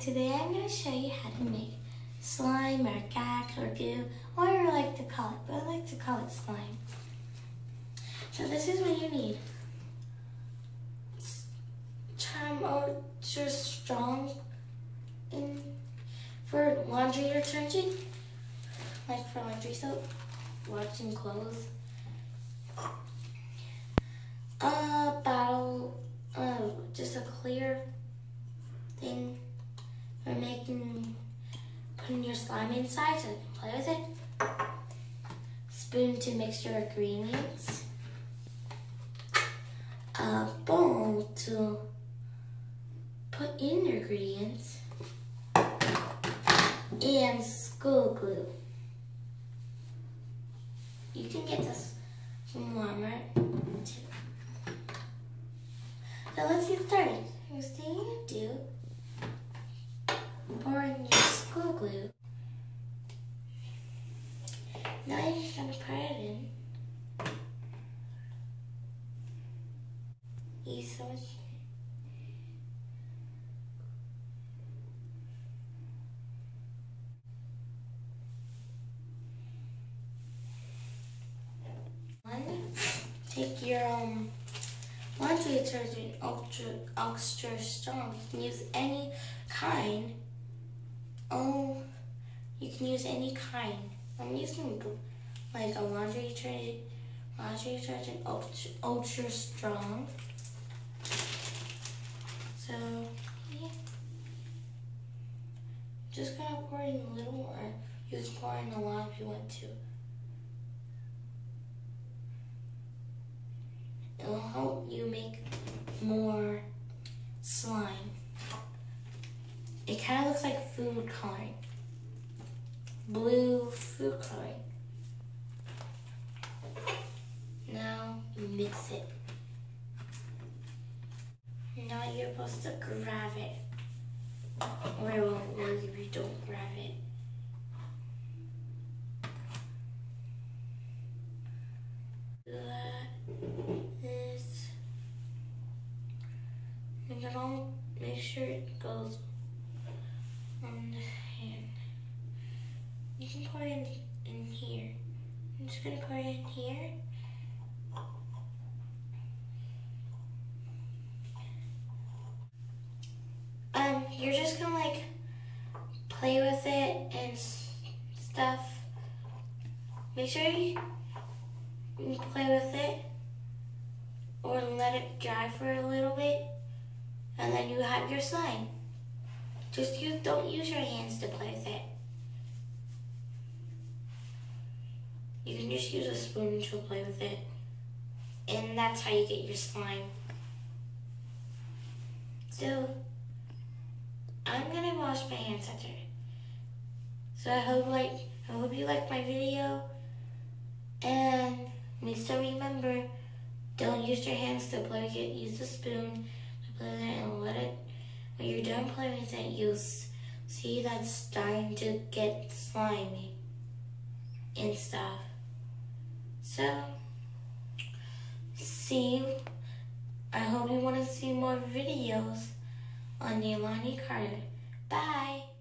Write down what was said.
today I'm going to show you how to make slime or gack or goo, whatever you like to call it, but I like to call it slime. So this is what you need. Charm Ultra Strong for laundry detergent, like for laundry soap, washing clothes. A bottle of just a clear thing for putting your slime inside so you can play with it. Spoon to mix your ingredients. A bowl to put in your ingredients. And school glue. You can get this from Walmart too. So let's get started. First thing you do, pour in your school glue. Now you're just going to put it in. Use so much. Take your laundry detergent, extra strong. You can use any kind. Oh, you can use any kind. I'm using like a laundry detergent ultra strong. So yeah, just gonna pour in a little more. You can pour in a lot if you want to. It'll help you make more slime. It kind of looks like food coloring. Blue food coloring. Now you mix it. Now you're supposed to grab it. Or it won't work if you don't grab it. Make sure it goes on the hand. You can pour it in here. I'm just going to pour it in here. You're just going to like play with it and stuff. Make sure you play with it or let it dry for a little bit. And then you have your slime. Don't use your hands to play with it. You can just use a spoon to play with it. And that's how you get your slime. So, I'm gonna wash my hands after. So I hope you liked my video. And please still remember, don't use your hands to play with it. Use the spoon. Play with it and let it, when you're done playing with it, you'll see that's starting to get slimy and stuff. So, I hope you want to see more videos on the Imani Carter. Bye!